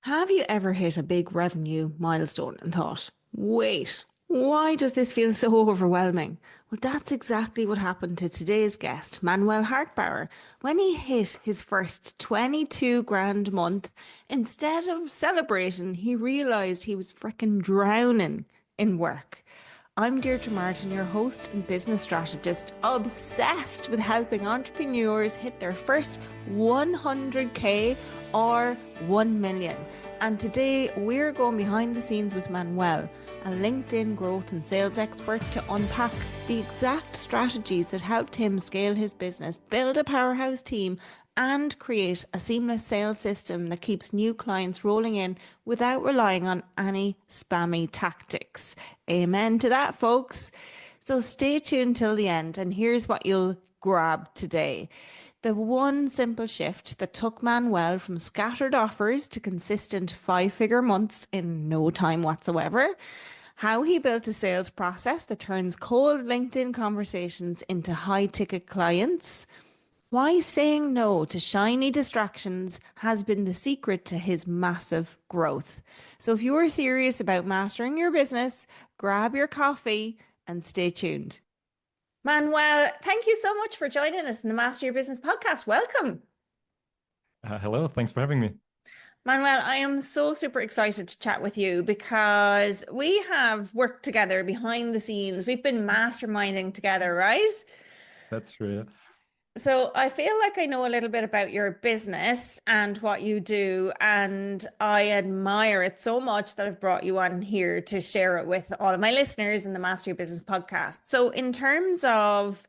Have you ever hit a big revenue milestone and thought, wait, why does this feel so overwhelming? Well, that's exactly what happened to today's guest, Manuel Hartbauer. When he hit his first 22 grand month, instead of celebrating, he realized he was fricking drowning in work. I'm Deirdre Martin, your host and business strategist, obsessed with helping entrepreneurs hit their first 100k or 1 million. And today we're going behind the scenes with Manuel, a LinkedIn growth and sales expert, to unpack the exact strategies that helped him scale his business, build a powerhouse team, and create a seamless sales system that keeps new clients rolling in without relying on any spammy tactics. Amen to that, folks. So stay tuned till the end, and here's what you'll grab today. The one simple shift that took Manuel from scattered offers to consistent five-figure months in no time whatsoever. How he built a sales process that turns cold LinkedIn conversations into high-ticket clients. Why saying no to shiny distractions has been the secret to his massive growth. So if you're serious about mastering your business, grab your coffee and stay tuned. Manuel, thank you so much for joining us in the Master Your Business podcast. Welcome. Hello, thanks for having me. Manuel, I am so super excited to chat with you because we have worked together behind the scenes. We've been masterminding together, right? That's true. Yeah. So I feel like I know a little bit about your business and what you do, and I admire it so much that I've brought you on here to share it with all of my listeners in the Master Your Business podcast. So in terms of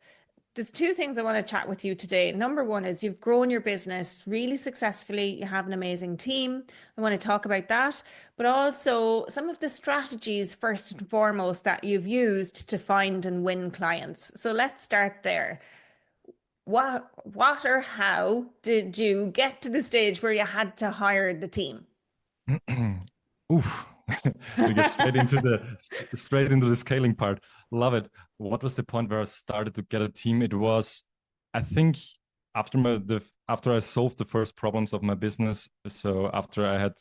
there's two things I want to chat with you today. Number one is you've grown your business really successfully. You have an amazing team. I want to talk about that, but also some of the strategies first and foremost that you've used to find and win clients. So let's start there. What or how did you get to the stage where you had to hire the team? Oof. We get straight into the scaling part. Love it. What was the point where I started to get a team? It was, I think, after I solved the first problems of my business. So after I had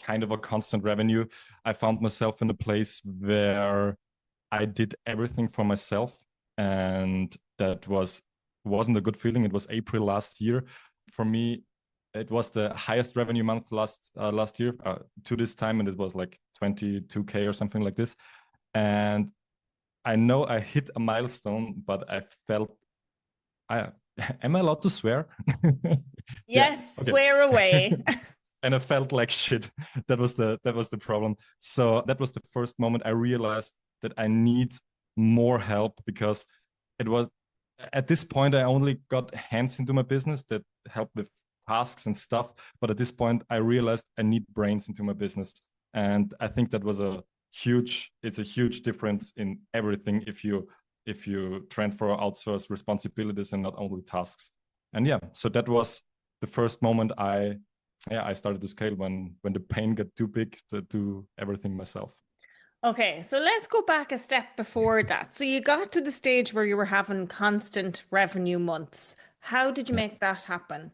kind of a constant revenue, I found myself in a place where I did everything for myself, and that wasn't a good feeling. It was April last year. For me, it was the highest revenue month last year to this time, and it was like 22k or something like this. And I know I hit a milestone, but I felt I am I allowed to swear? Yeah, Yes, okay. swear away. And I felt like shit. That was the problem. So that was the first moment I realized that I need more help, because it was at this point I only got hands into my business that help with tasks and stuff. But at this point I realized I need brains into my business. And I think that was it's a huge difference in everything if you transfer or outsource responsibilities and not only tasks. And yeah, so that was the first moment I started to scale, when the pain got too big to do everything myself. Okay, so let's go back a step before that. So you got to the stage where you were having constant revenue months. How did you Yeah. make that happen?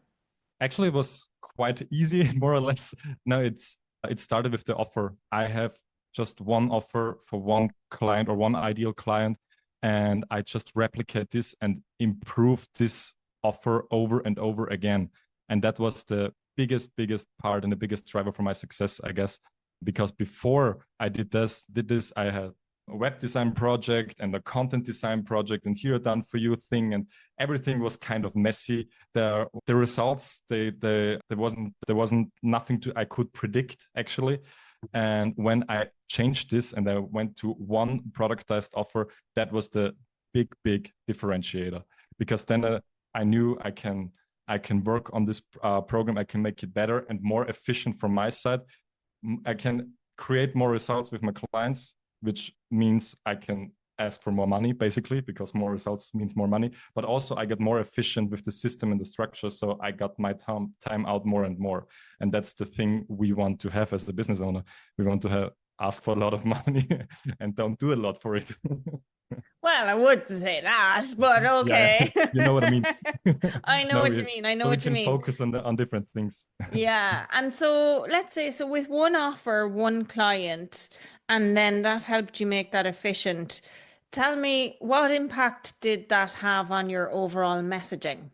Actually, it was quite easy, more or less. No, it started with the offer. I have just one offer for one client or one ideal client, and I just replicate this and improve this offer over and over again. And that was the biggest part and the biggest driver for my success, I guess. Because before I did this, I had a web design project and a content design project and here a done for you thing, and everything was kind of messy. The results, there wasn't nothing to I could predict, actually. And when I changed this and I went to one productized offer, that was the big differentiator. Because then I knew I can work on this program. I can make it better and more efficient from my side. I can create more results with my clients, which means I can ask for more money, basically, because more results means more money. But also I get more efficient with the system and the structure. So I got my time out more and more. And that's the thing we want to have as a business owner. We want to ask for a lot of money and don't do a lot for it. Well, I wouldn't say that, but Yeah, okay. you know what I mean. I know No, what you mean. I know so we what you can mean. focus on different things. Yeah. And so let's say, so with one offer, one client, and then that helped you make that efficient. Tell me, what impact did that have on your overall messaging?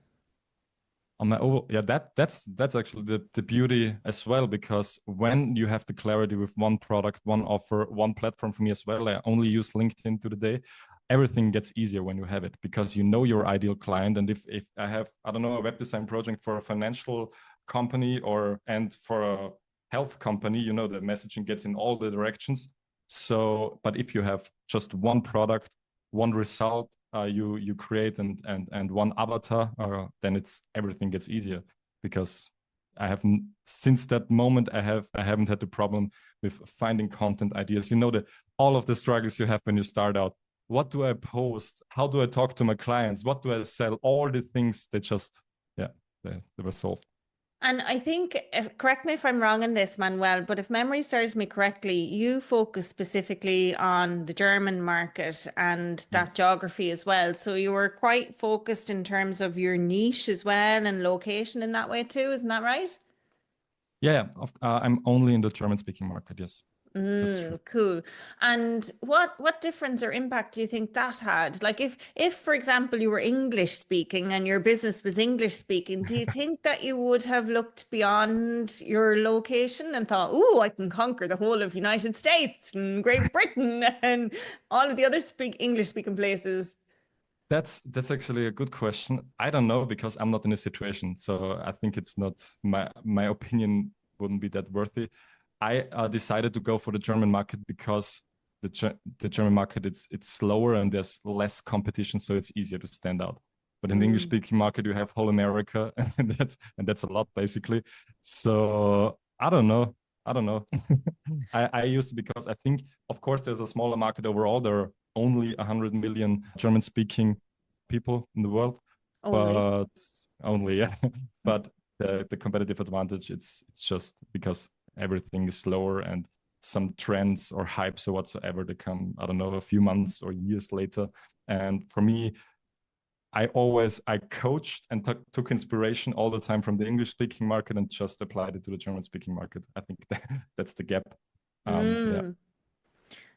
On my over, yeah, that's actually the beauty as well, because when you have the clarity with one product, one offer, one platform, for me as well, I only use LinkedIn to the day. Everything gets easier when you have it, because you know your ideal client. And if I have, I don't know, a web design project for a financial company or and for a health company, you know, the messaging gets in all the directions. So but if you have just one product, one result, you create, and one avatar, then it's everything gets easier, because I haven't, since that moment, I haven't had the problem with finding content ideas. You know, the all of the struggles you have when you start out. What do I post? How do I talk to my clients? What do I sell? All the things that just, yeah, they were solved. And I think, correct me if I'm wrong in this, Manuel, but if memory serves me correctly, you focus specifically on the German market and that Yes. geography as well. So you were quite focused in terms of your niche as well and location in that way too, isn't that right? Yeah, yeah. I'm only in the German speaking market. Yes, that's true. Mm, cool. And what difference or impact do you think that had? Like if for example you were English speaking and your business was English speaking, do you think that you would have looked beyond your location and thought, "Oh, I can conquer the whole of United States and Great Britain and all of the other English speaking places?" That's actually a good question. I don't know, because I'm not in a situation, so I think it's not my opinion wouldn't be that worthy. I decided to go for the German market because the German market, it's slower and there's less competition, so it's easier to stand out. But in the English Mm. speaking market, you have whole America, and that's a lot basically. So I don't know. I don't know. I used to, because I think, of course, there's a smaller market overall. There are only 100 million German speaking people in the world, Only. but only, yeah. But the competitive advantage, it's just because everything is slower, and some trends or hypes or whatsoever, they come, I don't know, a few months or years later. And for me, I coached and took inspiration all the time from the English speaking market and just applied it to the German speaking market. I think that's the gap. Yeah. Mm.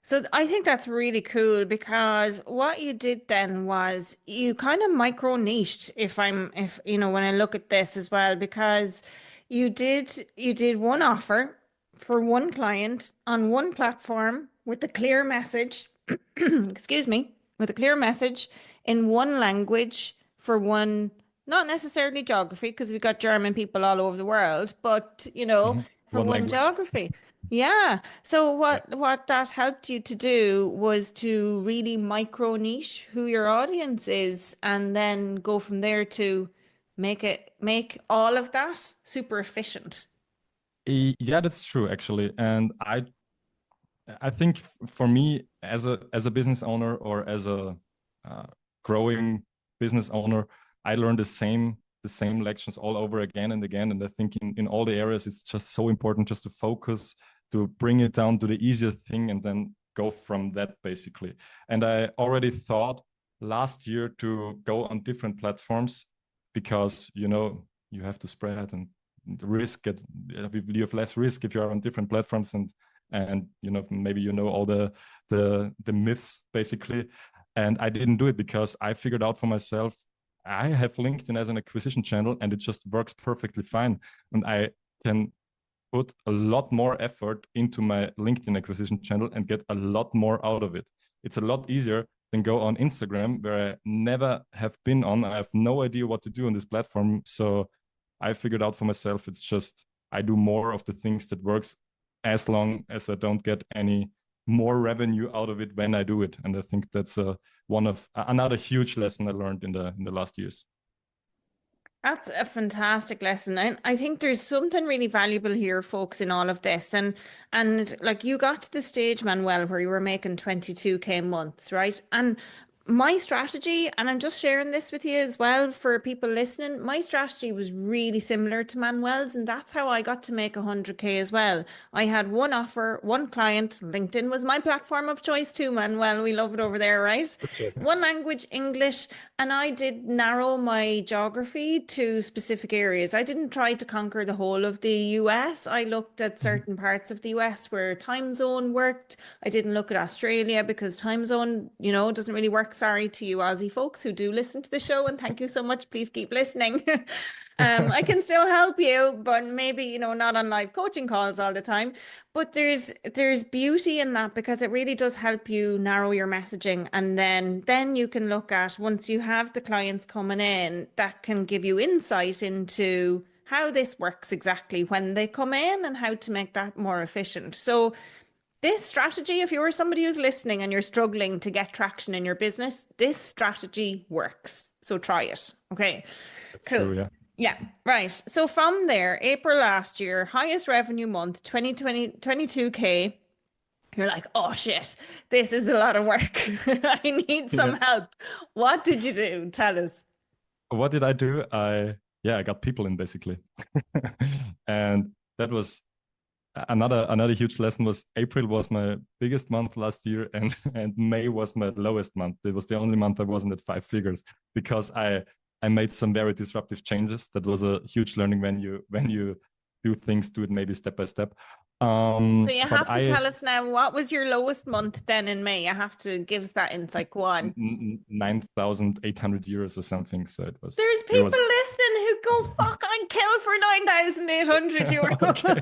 So I think that's really cool because what you did then was you kind of micro niched if you know when I look at this as well because you did one offer for one client on one platform with a clear message excuse me, with a clear message in one language for one, not necessarily geography, because we've got German people all over the world, but Mhm. for One one language. geography. Yeah. So Yeah. what that helped you to do was to really micro niche who your audience is and then go from there to make all of that super efficient. Yeah, that's true actually. And I think for me, as a business owner, or as a uh, growing business owner, I learned the same lections all over again and again. And I think in all the areas, it's just so important just to focus, to bring it down to the easiest thing, and then go from that basically. And I already thought last year to go on different platforms, because you know you have to spread, and the risk at you have less risk if you are on different platforms, and you know, maybe you know all the myths basically. And I didn't do it because I figured out for myself, I have LinkedIn as an acquisition channel, and it just works perfectly fine, and I can put a lot more effort into my LinkedIn acquisition channel and get a lot more out of it. It's a lot easier than go on Instagram, where I never have been on. I have no idea what to do on this platform. So I figured out for myself, it's just I do more of the things that works, as long as I don't get any more revenue out of it when I do it. And I think that's one of another huge lesson I learned in the last years. That's a fantastic lesson. And I think there's something really valuable here, folks, in all of this. And like you got to the stage, Manuel, where you were making 22K months, right? And my strategy, and I'm just sharing this with you as well for people listening, my strategy was really similar to Manuel's, and that's how I got to make 100K as well. I had one offer, one client. LinkedIn was my platform of choice too, Manuel. We love it over there, right? Good choice. One language, English, and I did narrow my geography to specific areas. I didn't try to conquer the whole of the US. I looked at certain parts of the US where time zone worked. I didn't look at Australia because time zone, doesn't really work. Sorry to you Aussie folks who do listen to the show, and thank you so much. Please keep listening. I can still help you, but maybe, not on live coaching calls all the time. But there's beauty in that because it really does help you narrow your messaging. And then you can look at, once you have the clients coming in, that can give you insight into how this works exactly when they come in and how to make that more efficient. So this strategy, if you're somebody who's listening and you're struggling to get traction in your business, this strategy works. So try it. Okay, That's cool. true, yeah. Yeah, right. So from there, April last year, highest revenue month, 22K. You're like, oh shit, this is a lot of work. I need some Yeah. help. What did you do? Tell us. What did I do? I got people in basically. And that was another huge lesson. Was April was my biggest month last year, and May was my lowest month. It was the only month I wasn't at 5 figures because I made some very disruptive changes. That was a huge learning when you do it maybe step by step. So you But have to tell us now, what was your lowest month then in May? You have to give us that insight. Go on. 9,800 euros or something. So it was. There's It people was. listening who go, fuck, I'd kill for 9,800 euro. Okay.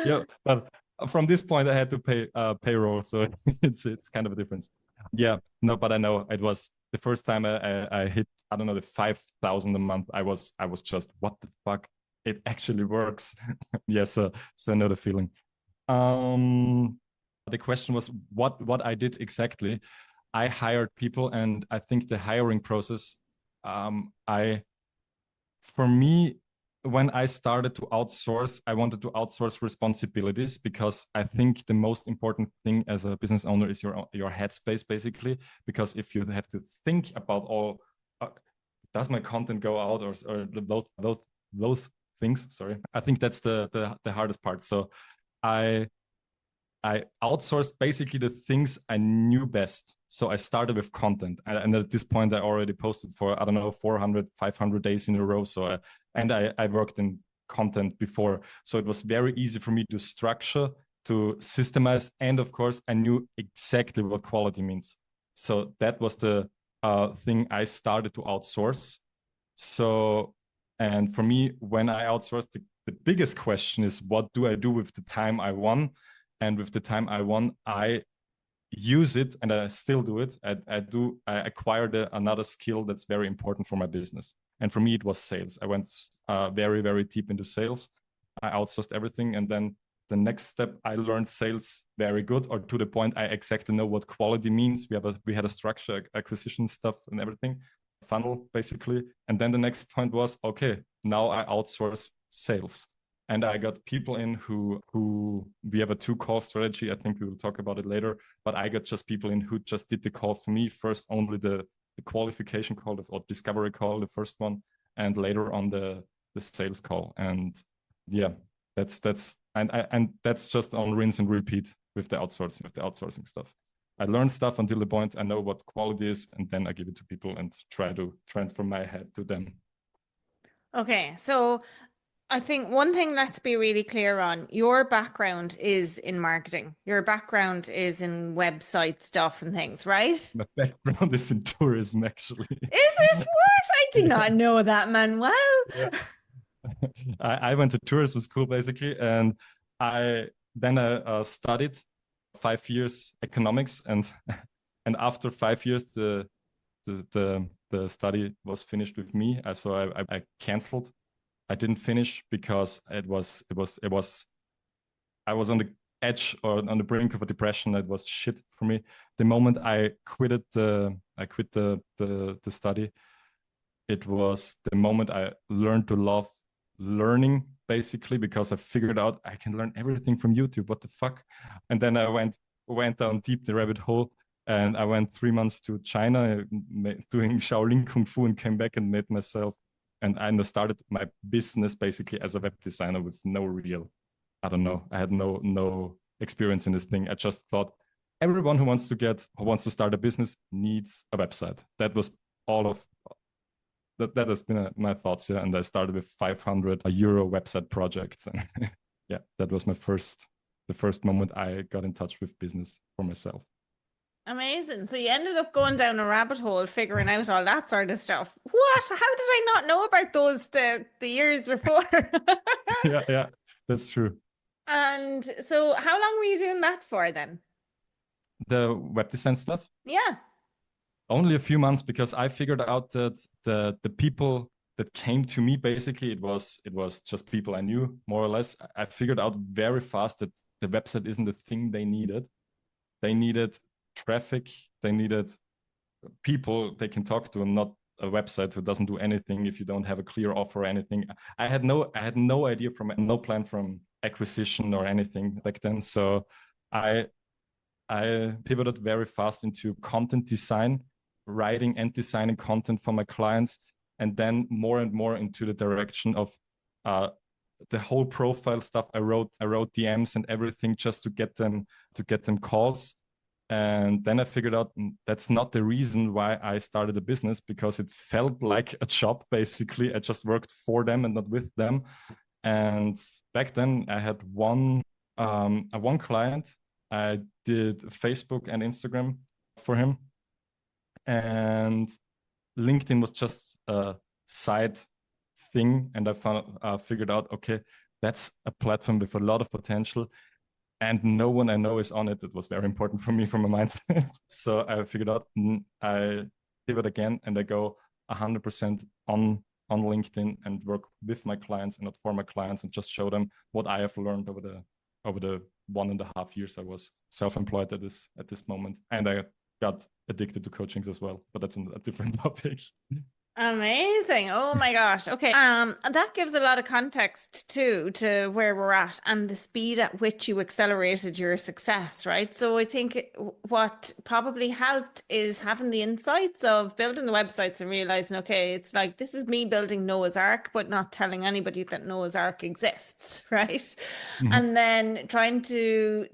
Yeah, but from this point, I had to pay payroll, so it's kind of a difference. Yeah, no, but I know it was the first time I hit, I don't know, the 5,000 a month. I was just, what the fuck? It actually works. Yeah, so I know the feeling. The question was what I did exactly. I hired people, and I think the hiring process, for me, when I started to outsource, I wanted to outsource responsibilities because I think the most important thing as a business owner is your headspace, basically. Because if you have to think about all, does my content go out or those things? Sorry, I think that's the hardest part. So I outsourced basically the things I knew best. So I started with content. And at this point, I already posted for, I don't know, 400, 500 days in a row. So I worked in content before. So it was very easy for me to structure, to systemize. And of course, I knew exactly what quality means. So that was the thing I started to outsource. So, and for me, when I outsourced, the biggest question is, what do I do with the time I won? And with the time I won, I use it, and I still do it. I acquired another skill that's very important for my business. And for me, it was sales. I went very, very deep into sales. I outsourced everything. And then the next step, I learned sales very good, or to the point I exactly know what quality means. We had a structure, acquisition stuff and everything, funnel basically. And then the next point was, okay, now I outsource sales. And I got people in who we have a 2-call strategy. I think we will talk about it later. But I got just people in who just did the calls for me. First, only the qualification call or discovery call, the first one, and later on the sales call. And yeah, that's just on rinse and repeat with the outsourcing stuff. I learned stuff until the point I know what quality is, and then I give it to people and try to transfer my head to them. Okay, so I think one thing, let's be really clear on, your background is in marketing. Your background is in website stuff and things, right? My background is in tourism, actually. Is it what? I did not know that, Manuel. Yeah. I went to tourism school basically, and I studied 5 years economics, and after 5 years the study was finished with me. So I canceled. I didn't finish because I was on the edge or on the brink of a depression. It was shit for me. The moment I quit the study, it was the moment I learned to love learning, basically, because I figured out I can learn everything from YouTube. What the fuck? And then I went down deep the rabbit hole, And I went 3 months to China doing Shaolin Kung Fu and came back and made myself. And I started my business basically as a web designer with no real, I don't know. I had no experience in this thing. I just thought everyone who wants to start a business needs a website. That was all of that has been my thoughts. Yeah. And I started with 500 euro website projects. And yeah, that was the first moment I got in touch with business for myself. Amazing. So you ended up going down a rabbit hole, figuring out all that sort of stuff. What? How did I not know about those the years before? Yeah, that's true. And so how long were you doing that for then? The web design stuff? Yeah. Only a few months, because I figured out that the people that came to me, basically it was just people I knew more or less. I figured out very fast that the website isn't the thing they needed. They needed traffic, they needed people they can talk to, and not a website who doesn't do anything if you don't have a clear offer or anything. I had no idea, from no plan from acquisition or anything back then. So I pivoted very fast into content design, writing and designing content for my clients, and then more and more into the direction of the whole profile stuff. I wrote DMs and everything just to get them calls. And then I figured out that's not the reason why I started a business, because it felt like a job. Basically, I just worked for them and not with them. And back then I had one client. I did Facebook and Instagram for him, and LinkedIn was just a side thing. And I figured out, okay, that's a platform with a lot of potential, and no one I know is on it. It was very important for me from a mindset. So I figured out, I pivot again, and I go 100% on LinkedIn and work with my clients and not for my clients, and just show them what I have learned over the 1.5 years I was self-employed at this moment. And I got addicted to coachings as well, but that's a different topic. Amazing. Oh my gosh. Okay. That gives a lot of context too to where we're at and the speed at which you accelerated your success, right? So I think what probably helped is having the insights of building the websites and realizing, okay, it's like this is me building Noah's Ark, but not telling anybody that Noah's Ark exists, right? And then trying to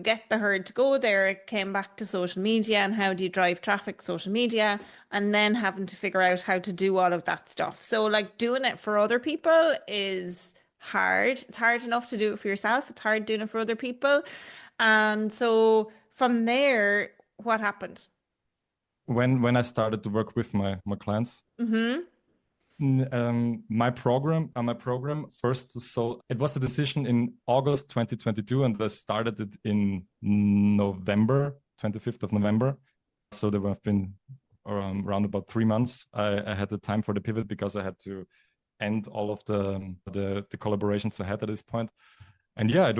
get the herd to go there, it came back to social media and how do you drive traffic, social media, and then having to figure out how to do all of that stuff. So like doing it for other people is hard. It's hard enough to do it for yourself. It's hard doing it for other people. And so from there, what happened? When I started to work with my clients, my program first, so it was a decision in August 2022, and I started it in November, 25th of November. So there have been around about 3 months. I had the time for the pivot because I had to end all of the collaborations I had at this point. And yeah, it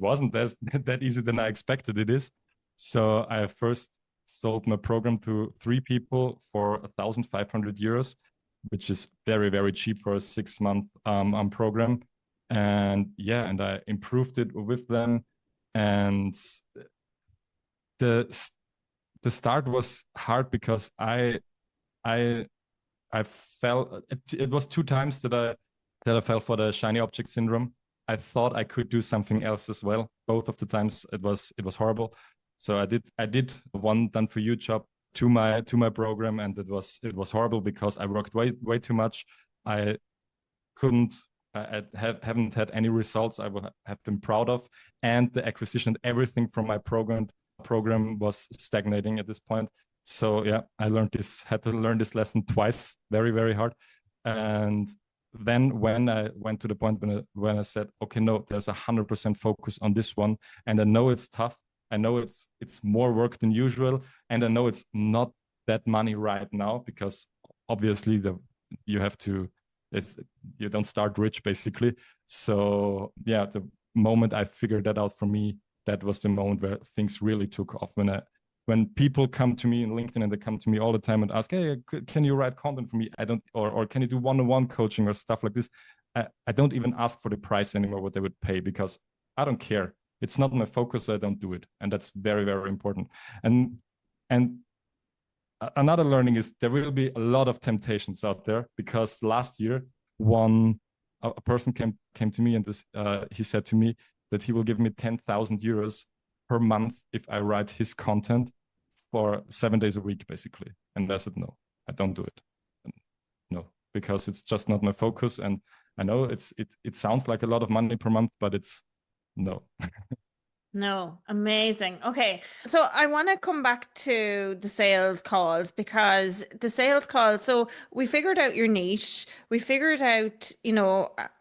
wasn't that easy than I expected it is. So I first sold my program to 3 people for 1,500 euros, which is very, very cheap for a 6-month program. And yeah, and I improved it with them. And the start was hard because I fell. It was 2 times that I fell for the shiny object syndrome. I thought I could do something else as well. Both of the times it was horrible. So I did one done for you job to my program, and it was horrible because I worked way too much. I haven't had any results I would have been proud of, and the acquisition, everything from my program was stagnating at this point. So yeah, had to learn this lesson twice, very, very hard. And then when I went to the point when I said, okay, no, there's 100% focus on this one, and I know it's tough. I know it's more work than usual, and I know it's not that money right now because obviously you don't start rich basically. So yeah, the moment I figured that out for me, that was the moment where things really took off. When people come to me in LinkedIn, and they come to me all the time and ask, hey, can you write content for me? I don't, or can you do one-on-one coaching or stuff like this? I don't even ask for the price anymore, what they would pay, because I don't care. it's not my focus, so I don't do it. And that's very, very important. And another learning is there will be a lot of temptations out there, because last year a person came to me and he said to me that he will give me 10,000 euros per month if I write his content for 7 days a week, basically. And I said, no, I don't do it. No, because it's just not my focus. And I know it sounds like a lot of money per month, but it's no. No, amazing. Okay. So I want to come back to the sales calls, because the sales calls, so we figured out your niche, we figured out,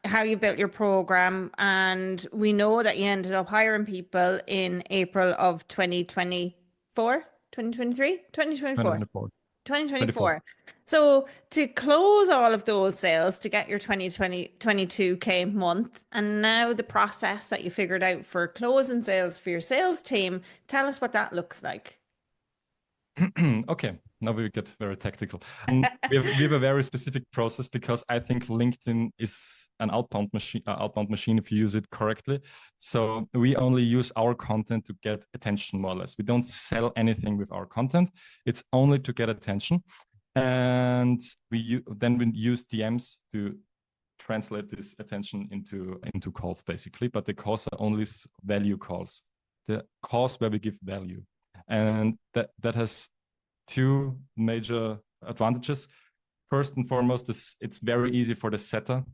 how you built your program, and we know that you ended up hiring people in April of 2024, 2023, 2024. 2024. 2024. So to close all of those sales to get your 22K month, and now the process that you figured out for closing sales for your sales team, tell us what that looks like. Okay, now we get very tactical. And we have a very specific process, because I think LinkedIn is an outbound machine if you use it correctly. So we only use our content to get attention, more or less. We don't sell anything with our content. It's only to get attention. And then we use DMs to translate this attention into calls, basically. But the calls are only value calls, the calls where we give value. And that has two major advantages. First and foremost, it's very easy for the setter,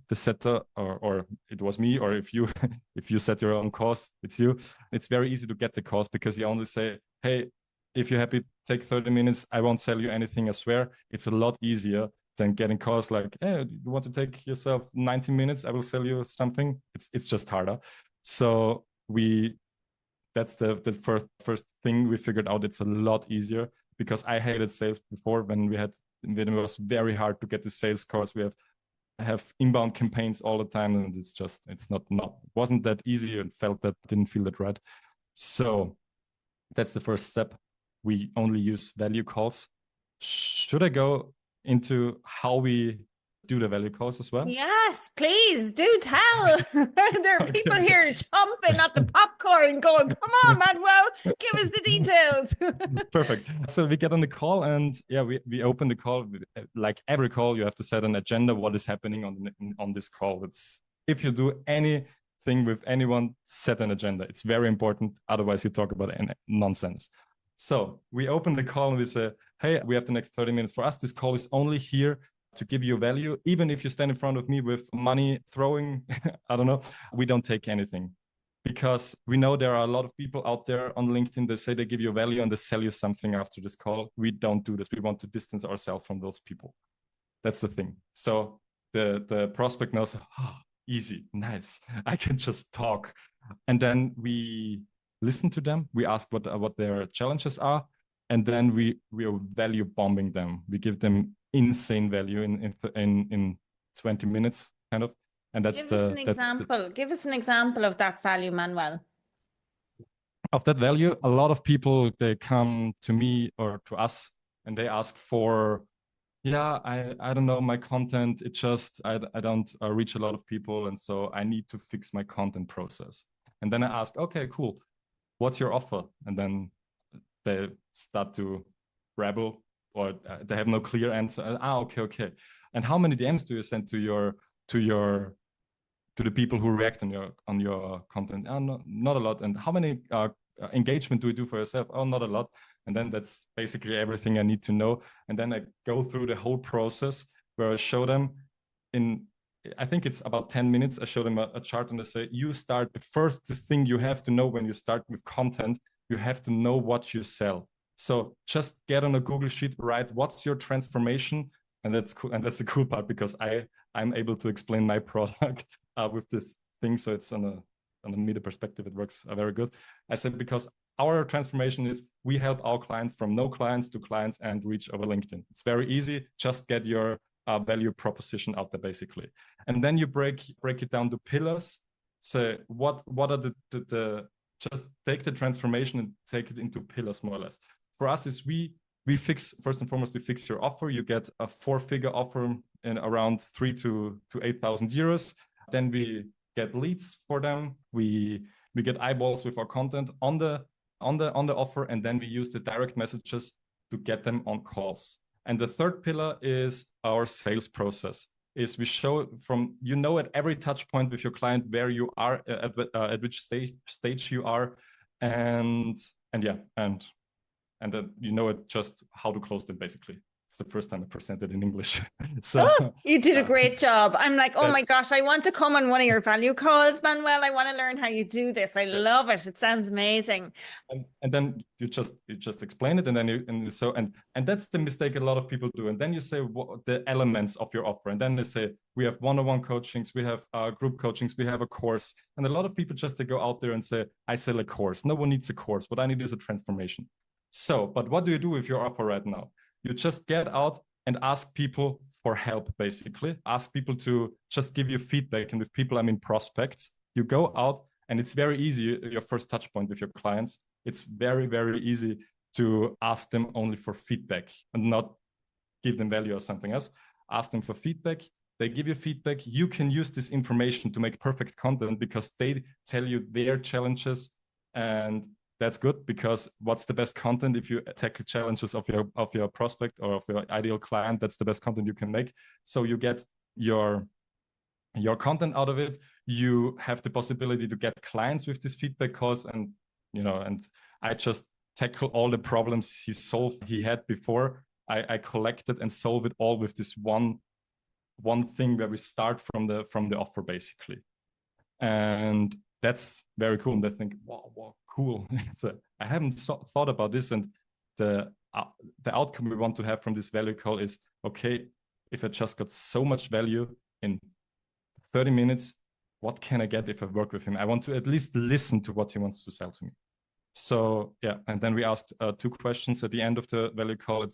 or it was me, or if you if you set your own course, it's you. It's very easy to get the course, because you only say, hey, if you're happy, take 30 minutes. I won't sell you anything, I swear. It's a lot easier than getting calls like, hey, you want to take yourself 90 minutes? I will sell you something. It's just harder. So that's the first thing we figured out. It's a lot easier, because I hated sales before when it was very hard to get the sales calls. We have inbound campaigns all the time, and it's not wasn't that easy, and didn't feel that right. So that's the first step. We only use value calls. Should I go into how we do the value calls as well? Yes, please do tell. There are people here chomping at the popcorn going, come on, Manuel, give us the details. Perfect. So we get on the call, and we open the call. Like every call, you have to set an agenda. What is happening on this call? If you do anything with anyone, set an agenda. It's very important. Otherwise, you talk about nonsense. So we open the call and we say, hey, we have the next 30 minutes for us. This call is only here to give you value. Even if you stand in front of me with money throwing, I don't know, we don't take anything, because we know there are a lot of people out there on LinkedIn that say they give you value and they sell you something after this call. We don't do this. We want to distance ourselves from those people. That's the thing. So the prospect knows, oh, easy, nice. I can just talk. And then we listen to them. We ask what their challenges are. And then we are value bombing them. We give them insane value in 20 minutes, kind of. And that's Give us an example of that value, Manuel. Of that value, a lot of people, they come to me or to us and they ask for, I don't know, my content, I don't reach a lot of people, and so I need to fix my content process. And then I ask, okay, cool, what's your offer? And then they start to rabble, or they have no clear answer. Okay. And how many DMs do you send to the people who react on your content? Not a lot. And how many engagement do you do for yourself? Not a lot. And then that's basically everything I need to know. And then I go through the whole process where I show them I think it's about 10 minutes. I show them a chart and I say, the first thing you have to know when you start with content, you have to know what you sell. So just get on a Google sheet, write what's your transformation. And that's cool. And that's the cool part, because I'm able to explain my product with this thing. So it's on a meta perspective, it works very good. I said, because our transformation is we help our clients from no clients to clients and reach over LinkedIn. It's very easy. Just get your value proposition out there, basically. And then you break it down to pillars. So what are the just take the transformation and take it into pillars, more or less. For us is we fix, first and foremost, we fix your offer. You get a 4-figure offer in around 3,000 to 8,000 euros. Then we get leads for them. We We get eyeballs with our content on the offer, and then we use the direct messages to get them on calls. And the third pillar is our sales process. Is we show from, at every touch point with your client where you are, at which stage you are, and it just how to close them, basically. It's the first time I presented in English. So you did a great job. I'm like, oh my that's gosh, I want to come on one of your value calls, Manuel. I want to learn how you do this. I love it. It sounds amazing. and then you just explain it, and then and that's the mistake a lot of people do. And then you say what the elements of your offer, and then they say we have one-on-one coachings, we have group coachings, we have a course. And a lot of people just, they go out there and say, I sell a course. No one needs a course. What I need is a transformation. So, but what do you do with your offer right now? You just get out and ask people for help, basically. Ask people to just give you feedback. And with people, I mean prospects. You go out, and it's very easy, your first touch point with your clients. It's very, very easy to ask them only for feedback and not give them value or something else. Ask them for feedback. They give you feedback. You can use this information to make perfect content because they tell you their challenges, and that's good, because what's the best content if you tackle challenges of your prospect or of your ideal client? That's the best content you can make. So you get your content out of it. You have the possibility to get clients with this feedback calls, and I just tackle all the problems he had before. I collected and solve it all with this one thing where we start from the offer, basically. And that's very cool. And I think, wow, cool. I haven't thought about this. And the outcome we want to have from this value call is, okay, if I just got so much value in 30 minutes, what can I get if I work with him? I want to at least listen to what he wants to sell to me. So yeah, and then we asked 2 questions at the end of the value call.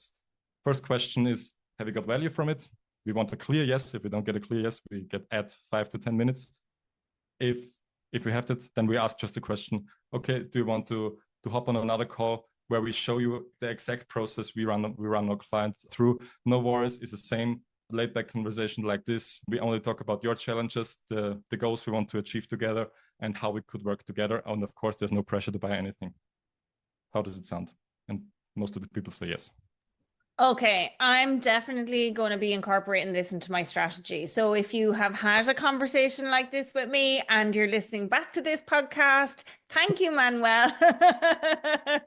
First question is, have you got value from it? We want a clear yes. If we don't get a clear yes, we add 5 to 10 minutes. If we have that, then we ask just a question. Okay, do you want to hop on another call where we show you the exact process we run our client through? No worries, it's the same laid back conversation like this. We only talk about your challenges, the goals we want to achieve together, and how we could work together. And of course, there's no pressure to buy anything. How does it sound? And most of the people say yes. Okay, I'm definitely going to be incorporating this into my strategy. So if you have had a conversation like this with me and you're listening back to this podcast, thank you, Manuel.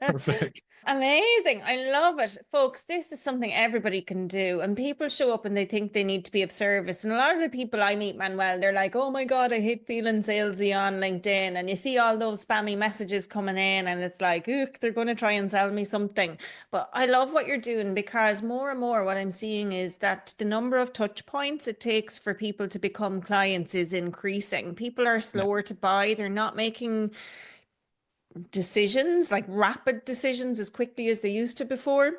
Perfect. Amazing. I love it. Folks, this is something everybody can do. And people show up and they think they need to be of service. And a lot of the people I meet, Manuel, they're like, oh my God, I hate feeling salesy on LinkedIn. And you see all those spammy messages coming in and it's like, they're going to try and sell me something. But I love what you're doing, because more and more what I'm seeing is that the number of touch points it takes for people to become clients is increasing. People are slower to buy. They're not making decisions, like rapid decisions, as quickly as they used to before.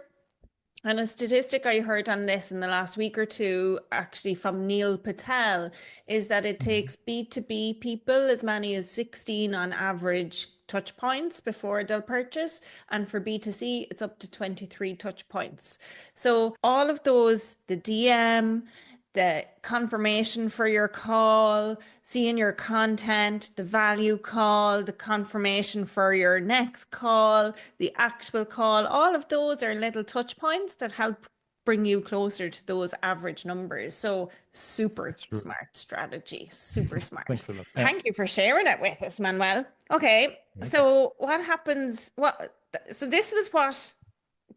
And a statistic I heard on this in the last week or two, actually from Neil Patel, is that it takes B2B people as many as 16 on average touch points before they'll purchase. And for B2C, it's up to 23 touch points. So all of those, the DM, the confirmation for your call, seeing your content, the value call, the confirmation for your next call, the actual call, all of those are little touch points that help bring you closer to those average numbers. So super smart strategy, super smart. Thanks a lot. Thank you for sharing it with us, Manuel. Okay, so what happens? So this was what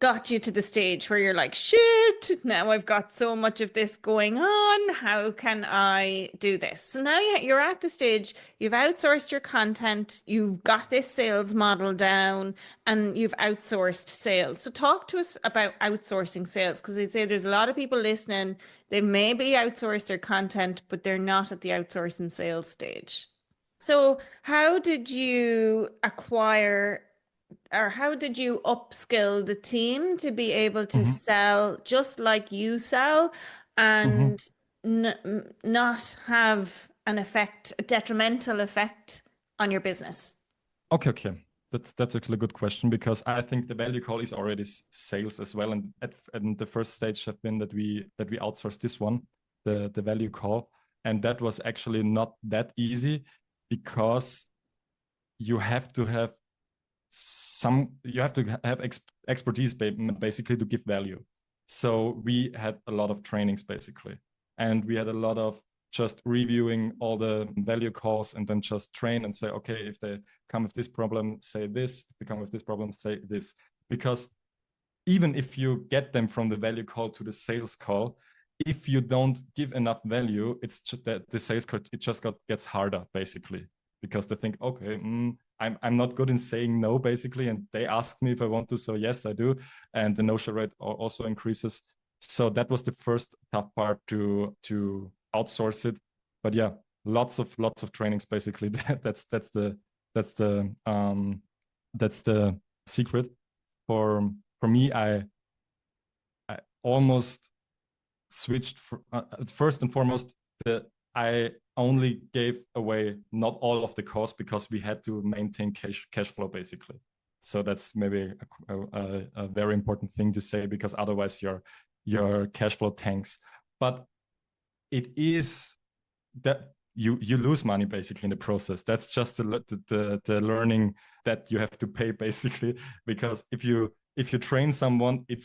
got you to the stage where you're like, shit, now I've got so much of this going on. How can I do this? So now you're at the stage, you've outsourced your content, you've got this sales model down, and you've outsourced sales. So talk to us about outsourcing sales, because I'd say there's a lot of people listening. They maybe outsource their content, but they're not at the outsourcing sales stage. So how did you how did you upskill the team to be able to sell just like you sell and not have a detrimental effect on your business? Okay. That's actually a good question, because I think the value call is already sales as well. And the first stage have been that we outsourced this one, the value call. And that was actually not that easy, because you have to have expertise basically to give value. So we had a lot of trainings basically, and we had a lot of just reviewing all the value calls and then just train and say, okay, if they come with this problem, say this. If they come with this problem, say this. Because even if you get them from the value call to the sales call, if you don't give enough value, it's just that the sales call, it just gets harder basically, because they think, okay, I'm not good in saying no basically, and they ask me if I want to, so yes, I do, and the no-show rate also increases. So that was the first tough part to outsource it. But yeah, lots of trainings basically. that's the secret. For me, I almost switched first and foremost. I only gave away not all of the cost because we had to maintain cash flow basically. So that's maybe a very important thing to say, because otherwise your cash flow tanks. But it is that you lose money basically in the process. That's just the learning that you have to pay basically, because if you train someone, it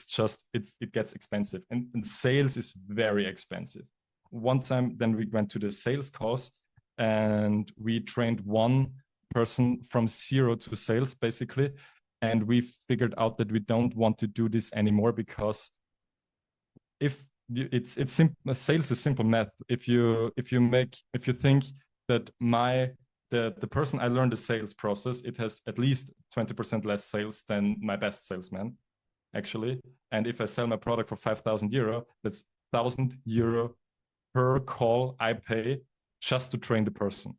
gets expensive, and sales is very expensive. One time, then we went to the sales course and we trained one person from 0 to sales basically, and we figured out that we don't want to do this anymore, because if it's simple, sales is simple math. If you think that the person I learned the sales process, it has at least 20% less sales than my best salesman actually, and if I sell my product for 5,000 euro, that's 1,000 euro per call I pay just to train the person,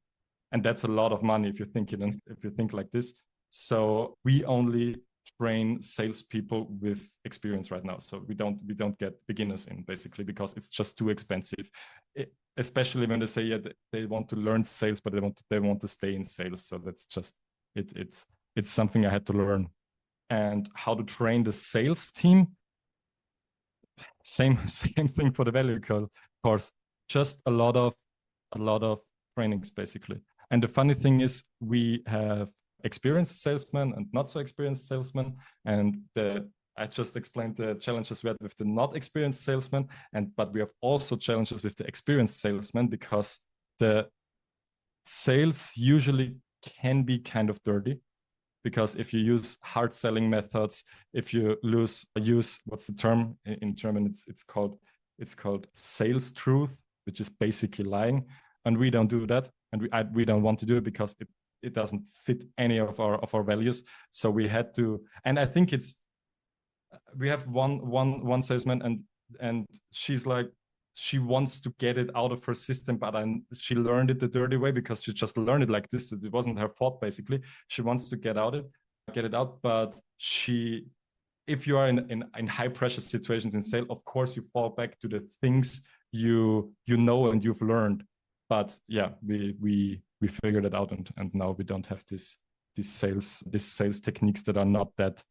and that's a lot of money if you think like this. So we only train salespeople with experience right now. So we don't get beginners in basically, because it's just too expensive. Especially when they say they want to learn sales, but they want to stay in sales. So that's just it's something I had to learn. And how to train the sales team, same thing for the value course. Just a lot of trainings basically. And the funny thing is, we have experienced salesmen and not so experienced salesmen, and I just explained the challenges we had with the not experienced salesmen, but we have also challenges with the experienced salesmen, because the sales usually can be kind of dirty, because if you use hard selling methods, if you use what's the term in German, it's called sales truth, which is basically lying, and we don't do that, and we don't want to do it, because it doesn't fit any of our values. So we had to, and I think we have one salesman, and she's like, she wants to get it out of her system, but she learned it the dirty way, because she just learned it like this. It wasn't her fault basically. She wants to get it out, but if you are in high pressure situations in sale, of course you fall back to the things you know and you've learned. But yeah, we figured it out, and now we don't have these sales techniques that are not that,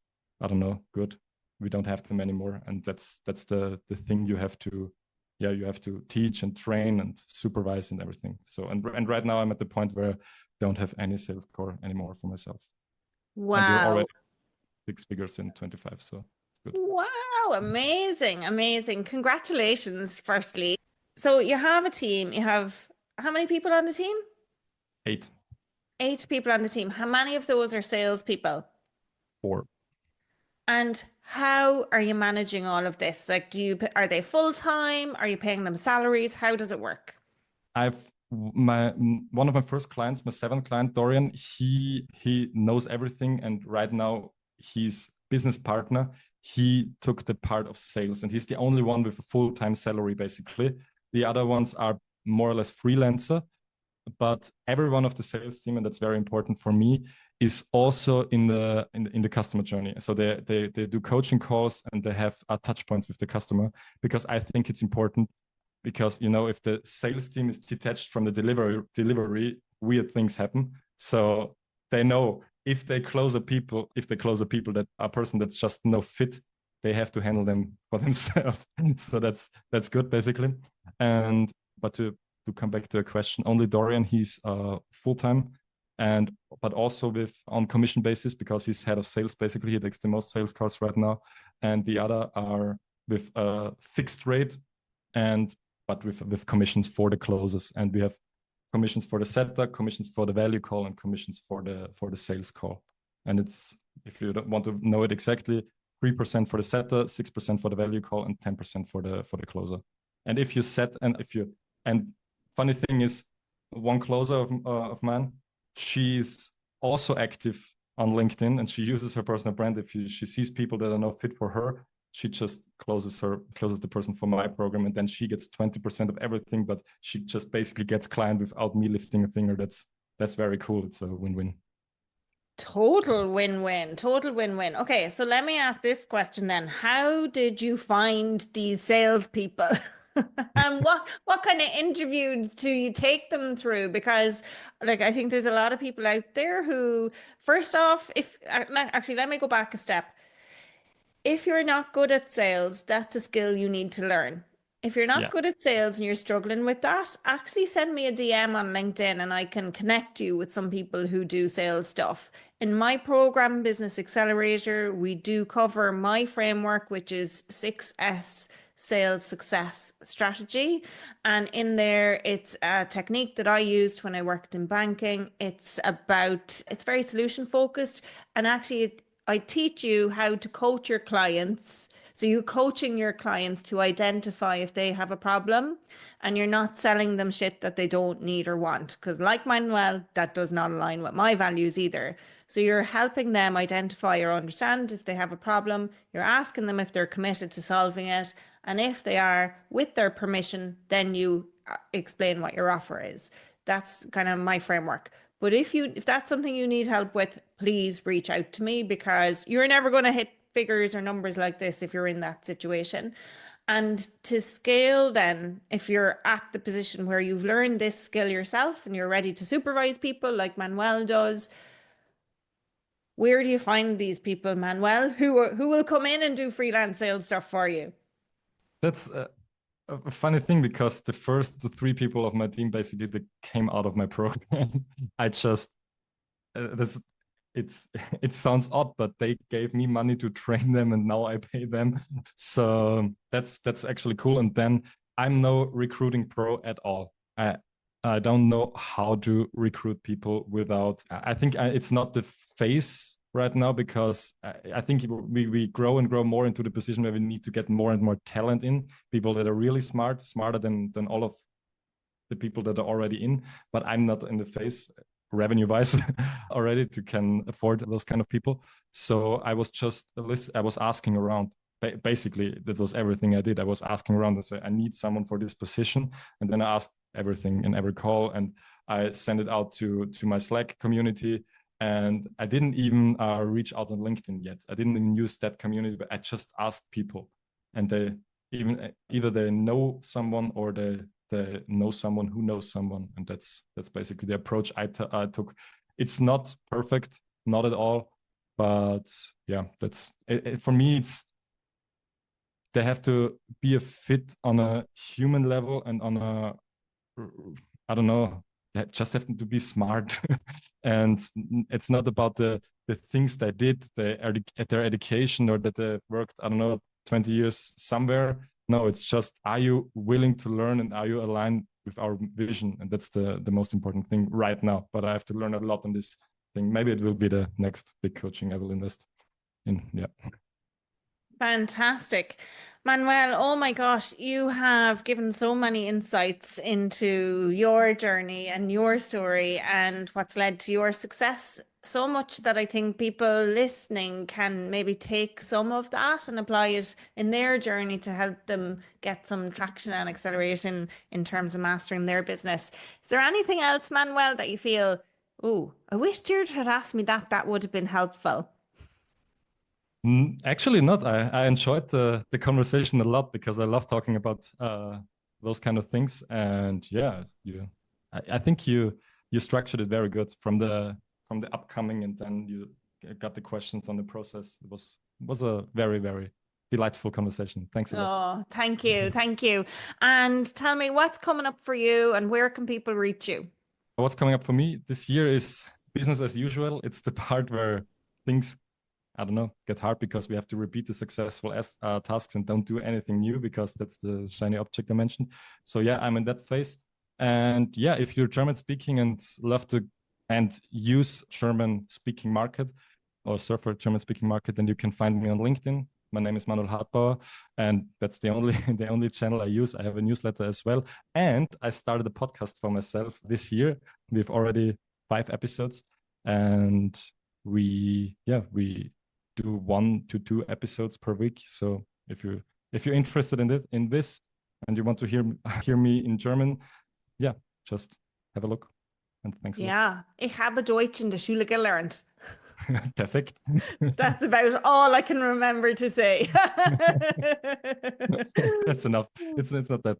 I don't know, good. We don't have them anymore, and that's the thing you have to teach and train and supervise and everything. So and right now I'm at the point where I don't have any sales core anymore for myself. Wow. And we're already 6 figures in 25, so it's good. Wow, amazing. Congratulations, firstly. So you have a team. You have how many people on the team? 8. 8 people on the team. How many of those are salespeople? 4. And how are you managing all of this? Like, are they full-time? Are you paying them salaries? How does it work? One of my first clients, my 7th client, Dorian, he knows everything, and right now he's business partner. He took the part of sales, and he's the only one with a full-time salary basically. The other ones are more or less freelancer, but every one of the sales team, and that's very important for me, is also in the customer journey. So they do coaching calls, and they have touch points with the customer, because I think it's important, because if the sales team is detached from the delivery, weird things happen. So they know if they close a people that a person that's just no fit, they have to handle them for themselves. So that's good basically. But to come back to a question, only Dorian, he's full-time, but also on commission basis, because he's head of sales. Basically, he takes the most sales calls right now, and the other are with a fixed rate, but with commissions for the closes. And we have commissions for the setter, commissions for the value call, and commissions for the sales call. And it's, if you don't want to know it exactly, 3% for the setter, 6% for the value call, and 10% for the closer. And if you set and funny thing is, one closer of mine, she's also active on LinkedIn, and she uses her personal brand. If she sees people that are not fit for her, she just closes the person for my program, and then she gets 20% of everything, but she just basically gets client without me lifting a finger. That's very cool. It's a win-win. Total win-win. Total win-win. Okay, so let me ask this question then. How did you find these salespeople? And what kind of interviews do you take them through? Because like I think there's a lot of people out there who, first off, if actually let me go back a step. If you're not good at sales, that's a skill you need to learn. If you're not Yeah. good at sales and you're struggling with that, actually send me a DM on LinkedIn and I can connect you with some people who do sales stuff. In my program, Business Accelerator, we do cover my framework, which is 6S sales success strategy. And in there, it's a technique that I used when I worked in banking. It's very solution focused. And actually, I teach you how to coach your clients. So you're coaching your clients to identify if they have a problem, and you're not selling them shit that they don't need or want. Because like Manuel, that does not align with my values either. So you're helping them identify or understand if they have a problem. You're asking them if they're committed to solving it. And if they are, with their permission, then you explain what your offer is. That's kind of my framework. But if that's something you need help with, please reach out to me, because you're never going to hit figures or numbers like this if you're in that situation. And to scale then, if you're at the position where you've learned this skill yourself and you're ready to supervise people like Manuel does, where do you find these people, Manuel, who will come in and do freelance sales stuff for you? That's a funny thing, because the first 3 people of my team basically they came out of my program. I just this it sounds odd, but they gave me money to train them, and now I pay them. So that's actually cool. And then I'm no recruiting pro at all. I don't know how to recruit people without. I think it's not the phase right now, because I think we grow and grow more into the position where we need to get more and more talent in, people that are really smarter than all of the people that are already in. But I'm not in the phase revenue wise already to can afford those kind of people. So I was asking around. Basically, that was everything I did. I was asking around and say, I need someone for this position. And then I asked everything in every call, and I sent it out to my Slack community. And I didn't even reach out on LinkedIn yet. I didn't even use that community, but I just asked people, and they either they know someone or they know someone who knows someone, and that's basically the approach I took. It's not perfect, not at all, but yeah, that's it, for me. It's they have to be a fit on a human level and on a, I don't know, they just have to be smart. And it's not about the things they did, their education, or that they worked, I don't know, 20 years somewhere. No, it's just, are you willing to learn, and are you aligned with our vision? And that's the most important thing right now. But I have to learn a lot on this thing. Maybe it will be the next big coaching I will invest in. Yeah. Fantastic. Manuel, oh my gosh, you have given so many insights into your journey and your story and what's led to your success. So much that I think people listening can maybe take some of that and apply it in their journey to help them get some traction and acceleration in terms of mastering their business. Is there anything else, Manuel, that you feel, oh, I wish Deirdre had asked me that, that would have been helpful? Actually, not. I enjoyed the conversation a lot, because I love talking about those kind of things. And yeah, I think you structured it very good from the upcoming, and then you got the questions on the process. It was a very, very delightful conversation. Thanks a lot. Oh, thank you. Thank you. And tell me what's coming up for you and where can people reach you? What's coming up for me this year is business as usual. It's the part where things, I don't know, get hard because we have to repeat the successful tasks and don't do anything new because that's the shiny object I mentioned. So yeah, I'm in that phase. And yeah, if you're German speaking and love to and use German speaking market or serve for German speaking market, then you can find me on LinkedIn. My name is Manuel Hartbauer, and that's the only channel I use. I have a newsletter as well, and I started a podcast for myself this year. We've already 5 episodes, and we do 1 to 2 episodes per week. So if you're interested in this and you want to hear me in German, yeah, just have a look. And thanks a lot. Ja, ich habe Deutsch in der Schule gelernt. Perfect. That's about all I can remember to say. That's enough. It's not that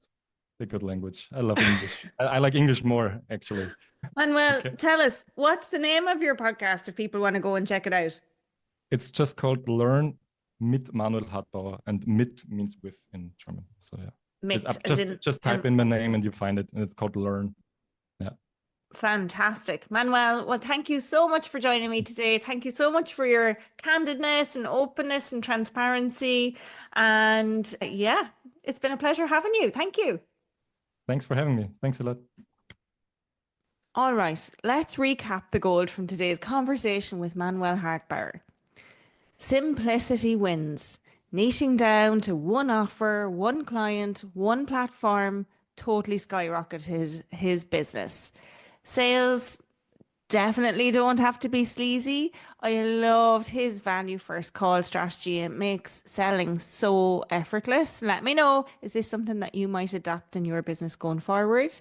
a good language. I love English. I like English more, actually. Manuel, tell us, what's the name of your podcast if people want to go and check it out? It's just called Learn mit Manuel Hartbauer, and mit means with in German. So yeah, just type in my name and you find it, and it's called Learn. Yeah. Fantastic. Manuel, well, thank you so much for joining me today. Thank you so much for your candidness and openness and transparency. And yeah, it's been a pleasure having you. Thank you. Thanks for having me. Thanks a lot. All right, let's recap the gold from today's conversation with Manuel Hartbauer. Simplicity wins. Niching down to one offer, one client, one platform totally skyrocketed his business. Sales definitely don't have to be sleazy. I loved his value first call strategy. It makes selling so effortless. Let me know, is this something that you might adapt in your business going forward?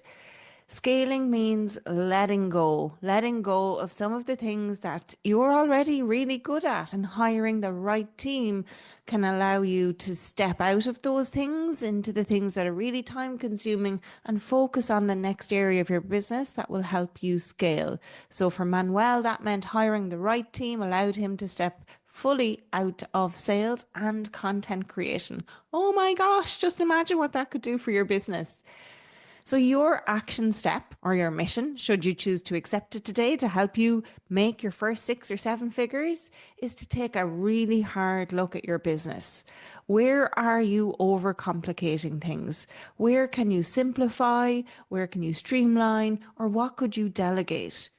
Scaling means letting go of some of the things that you're already really good at, and hiring the right team can allow you to step out of those things into the things that are really time consuming and focus on the next area of your business that will help you scale. So for Manuel, that meant hiring the right team allowed him to step fully out of sales and content creation. Oh my gosh, just imagine what that could do for your business. So your action step or your mission, should you choose to accept it today to help you make your first 6 or 7 figures, is to take a really hard look at your business. Where are you overcomplicating things? Where can you simplify? Where can you streamline? Or what could you delegate?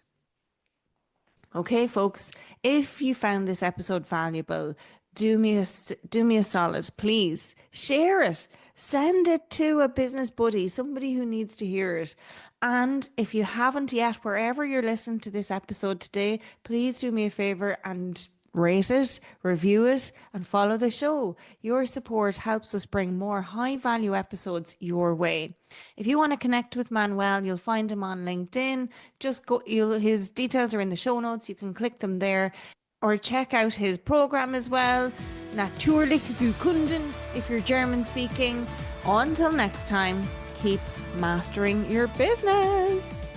Okay, folks, if you found this episode valuable, do me a solid, please share it. Send it to a business buddy, somebody who needs to hear it. And if you haven't yet, wherever you're listening to this episode today, please do me a favor and rate it, review it, and follow the show. Your support helps us bring more high-value episodes your way. If you want to connect with Manuel, you'll find him on LinkedIn. Just go. His details are in the show notes. You can click them there. Or check out his program as well, Natürlich zu Kunden, if you're German speaking. Until next time, keep mastering your business.